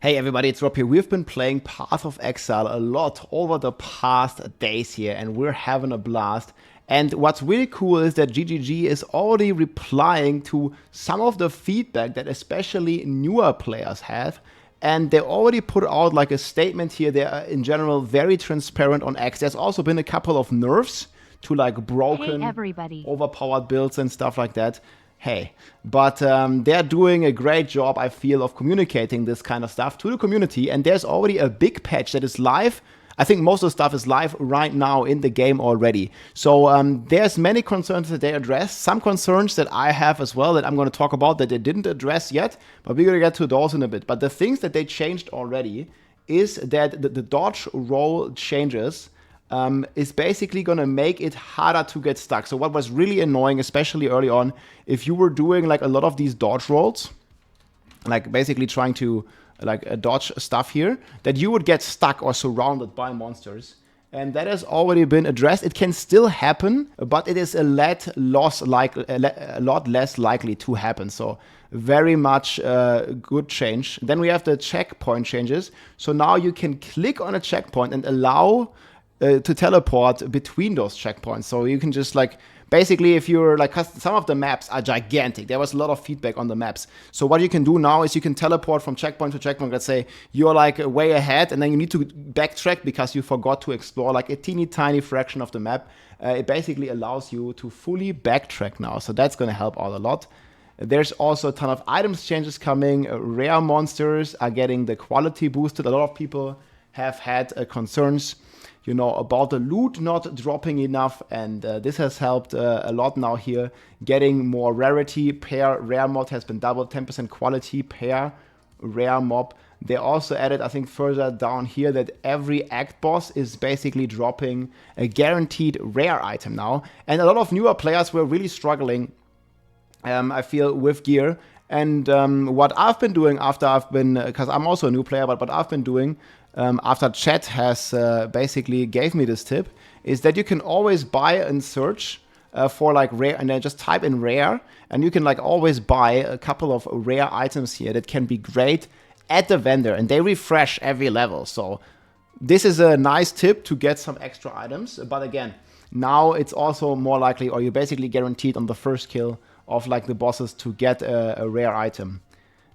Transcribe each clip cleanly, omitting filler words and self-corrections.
Hey everybody, it's Rob here. We've been playing Path of Exile a lot over the past days here and we're having a blast. And what's really cool is that GGG is already replying to some of the feedback that especially newer players have. And they already put out like a statement here. They are in general very transparent on X. There's also been a couple of nerfs to like broken, overpowered builds and stuff like that. Hey, but they're doing a great job, I feel, of communicating this kind of stuff to the community. And there's already a big patch that is live. I think most of the stuff is live right now in the game already. So there's many concerns that they address. Some concerns that I have as well that I'm going to talk about that they didn't address yet. But we're going to get to those in a bit. But the things that they changed already is that the dodge roll changes is basically going to make it harder to get stuck. So what was really annoying, especially early on, if you were doing like a lot of these dodge rolls, like basically trying to like dodge stuff here, that you would get stuck or surrounded by monsters. And that has already been addressed. It can still happen, but it is a lot less likely to happen. So very much good change. Then we have the checkpoint changes. So now you can click on a checkpoint and allow to teleport between those checkpoints. So you can just like, basically if you're like, some of the maps are gigantic. There was a lot of feedback on the maps. So what you can do now is you can teleport from checkpoint to checkpoint. Let's say you're like way ahead and then you need to backtrack because you forgot to explore like a teeny tiny fraction of the map. It basically allows you to fully backtrack now. So that's going to help out a lot. There's also a ton of items changes coming. Rare monsters are getting the quality boosted. A lot of people have had concerns, you know, about the loot not dropping enough, and this has helped a lot now here, getting more rarity per rare mod has been doubled, 10% quality per rare mob. They also added, I think further down here, that every act boss is basically dropping a guaranteed rare item now, and a lot of newer players were really struggling, I feel, with gear. And what I've been doing after I've been, because I'm also a new player, but what I've been doing after chat has basically gave me this tip, is that you can always buy and search for like rare, and then just type in rare, and you can like always buy a couple of rare items here that can be great at the vendor, and they refresh every level. So this is a nice tip to get some extra items. But again, now it's also more likely, or you're basically guaranteed on the first kill of like the bosses to get a rare item.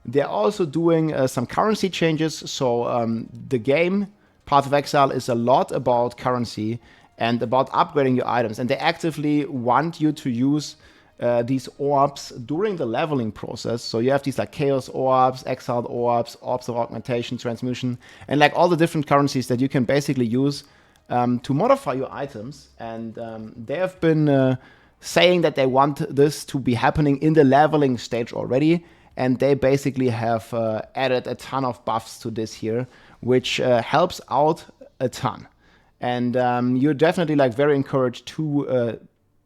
They're also doing some currency changes. So the game, Path of Exile, is a lot about currency and about upgrading your items. And they actively want you to use these orbs during the leveling process. So you have these like Chaos Orbs, Exiled Orbs, Orbs of Augmentation, Transmutation, and like all the different currencies that you can basically use to modify your items. And they have been saying that they want this to be happening in the leveling stage already. And they basically have added a ton of buffs to this here, which helps out a ton. And you're definitely like very encouraged to,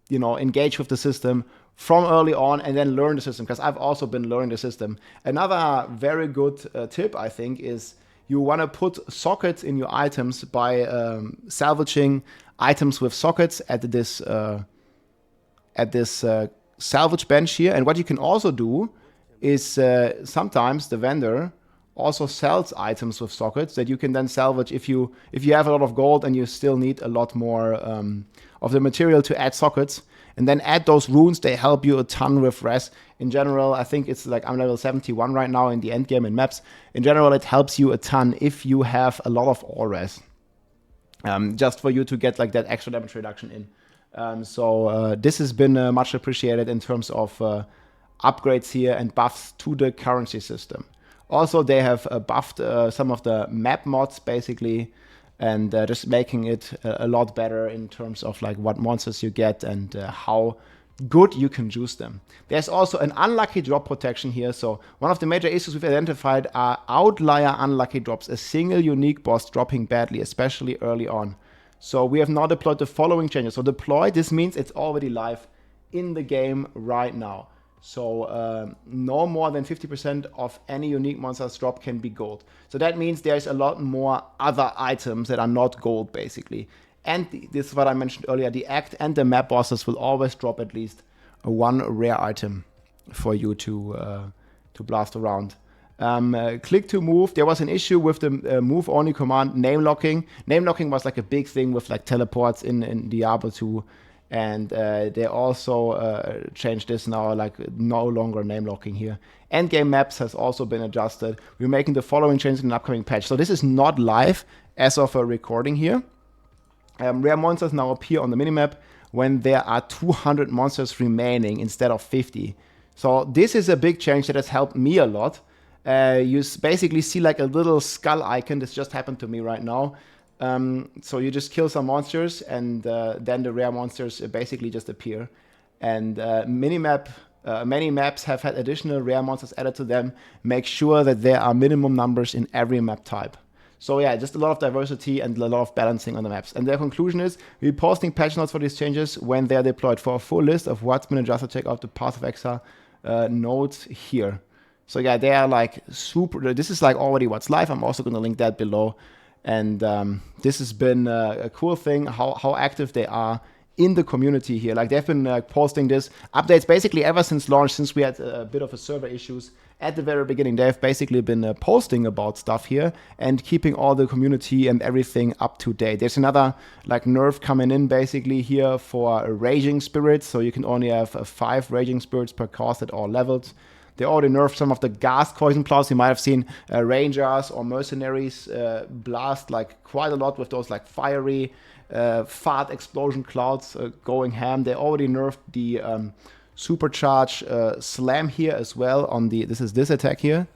you know, engage with the system from early on and then learn the system, because I've also been learning the system. Another very good tip, I think, is you want to put sockets in your items by salvaging items with sockets at this salvage bench here. And what you can also do is sometimes the vendor also sells items with sockets that you can then salvage if you have a lot of gold and you still need a lot more of the material to add sockets. And then add those runes. They help you a ton with res. In general, I think it's like I'm level 71 right now in the endgame in maps. In general, it helps you a ton if you have a lot of all res, just for you to get like that extra damage reduction in. So this has been much appreciated in terms of upgrades here and buffs to the currency system. Also, they have buffed some of the map mods basically, and just making it a lot better in terms of like what monsters you get and how good you can juice them. There's also an unlucky drop protection here. So one of the major issues we've identified are outlier unlucky drops, a single unique boss dropping badly, especially early on. So we have now deployed the following changes. So deploy, this means it's already live in the game right now. So no more than 50% of any unique monsters drop can be gold. So that means there's a lot more other items that are not gold, basically. And this is what I mentioned earlier, the act and the map bosses will always drop at least one rare item for you to blast around. Click to move. There was an issue with the move only command name locking. Name locking was like a big thing with like teleports in Diablo 2. And they also changed this now, like no longer name locking here. Endgame maps has also been adjusted. We're making the following changes in an upcoming patch. So this is not live as of a recording here. Rare monsters now appear on the minimap when there are 200 monsters remaining instead of 50. So this is a big change that has helped me a lot. You basically see like a little skull icon. This just happened to me right now. So you just kill some monsters, and then the rare monsters basically just appear. And many maps have had additional rare monsters added to them. Make sure that there are minimum numbers in every map type. So yeah, just a lot of diversity and a lot of balancing on the maps. And their conclusion is, we're posting patch notes for these changes when they're deployed. For a full list of what's been adjusted, check out the Path of Exile notes here. So yeah, they are like super, this is like already what's live. I'm also gonna link that below. And this has been a cool thing, how active they are in the community here. Like they've been posting this updates basically ever since launch, since we had a bit of a server issues at the very beginning. They've basically been posting about stuff here and keeping all the community and everything up to date. There's another like nerf coming in basically here for raging spirits. So you can only have 5 raging spirits per cost at all levels. They already nerfed some of the gas poison clouds. You might have seen rangers or mercenaries blast like quite a lot with those like fiery fart explosion clouds going ham. They already nerfed the supercharge slam here as well on the, this attack here.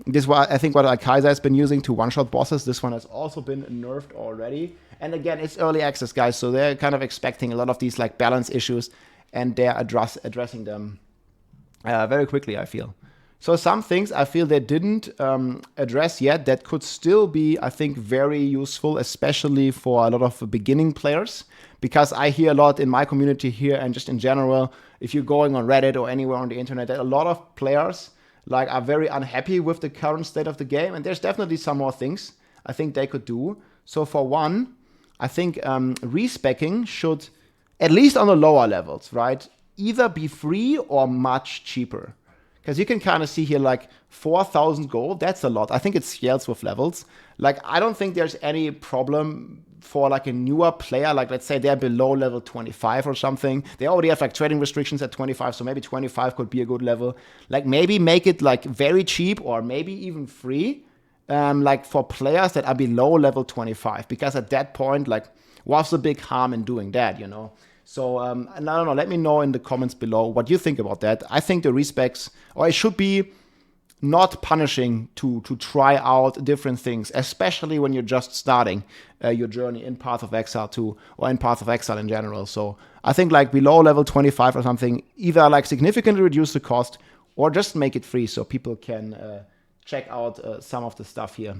This was, I think, what Kaiser has been using to one-shot bosses. This one has also been nerfed already. And again, it's early access, guys, so they're kind of expecting a lot of these like balance issues, and they're addressing them very quickly, I feel. So some things I feel they didn't address yet that could still be, I think, very useful, especially for a lot of beginning players. Because I hear a lot in my community here and just in general, if you're going on Reddit or anywhere on the internet, that a lot of players like are very unhappy with the current state of the game. And there's definitely some more things I think they could do. So for one, I think respecking should, at least on the lower levels, right, either be free or much cheaper. Because you can kind of see here like 4,000 gold, that's a lot. I think it scales with levels. Like, I don't think there's any problem for like a newer player. Like, let's say they're below level 25 or something. They already have like trading restrictions at 25, so maybe 25 could be a good level. Like, maybe make it like very cheap or maybe even free. Like for players that are below level 25. Because at that point, like, what's the big harm in doing that, you know? So, and I don't know, let me know in the comments below what you think about that. I think the respecs, or it should be not punishing to try out different things, especially when you're just starting your journey in Path of Exile 2, or in Path of Exile in general. So I think like below level 25 or something, either like significantly reduce the cost or just make it free so people can check out some of the stuff here.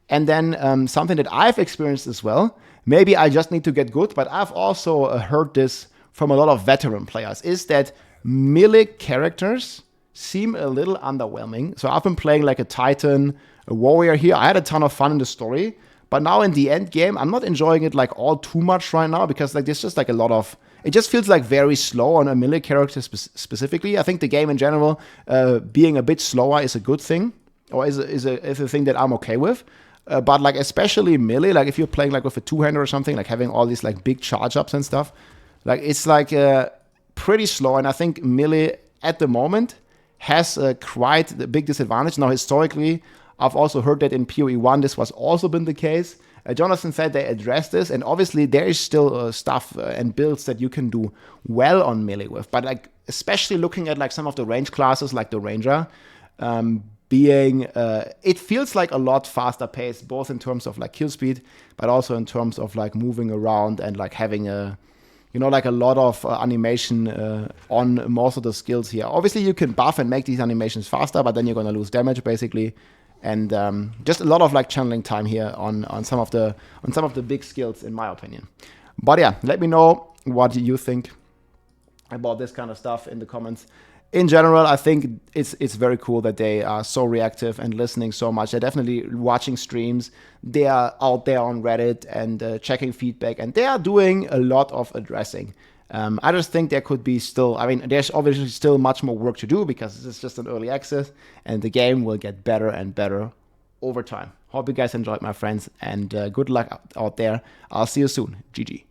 And then something that I've experienced as well, maybe I just need to get good, but I've also heard this from a lot of veteran players, is that melee characters seem a little underwhelming. So I've been playing like a Titan, a warrior here. I had a ton of fun in the story, but now in the end game, I'm not enjoying it like all too much right now, because like there's just like a lot of, it just feels like very slow on a melee character specifically. I think the game in general, being a bit slower is a good thing, or is a thing that I'm okay with. But like especially melee, like if you're playing like with a two-hander or something, like having all these like big charge ups and stuff, like it's like pretty slow. And I think melee at the moment has quite the big disadvantage. Now historically, I've also heard that in PoE 1 this was also been the case. Jonathan said they addressed this, and obviously there is still stuff and builds that you can do well on melee with. But like especially looking at like some of the range classes like the Ranger, it feels like a lot faster paced, both in terms of like kill speed, but also in terms of like moving around and like having a, you know, like a lot of animation on most of the skills here. Obviously you can buff and make these animations faster, but then you're gonna lose damage basically. And just a lot of like channeling time here on some of the big skills, in my opinion. But yeah, let me know what you think about this kind of stuff in the comments. In general, I think it's very cool that they are so reactive and listening so much. They're definitely watching streams. They are out there on Reddit and checking feedback, and they are doing a lot of addressing. I just think there could be still, I mean, there's obviously still much more work to do because this is just an early access and the game will get better and better over time. Hope you guys enjoyed, my friends, and good luck out there. I'll see you soon. GG.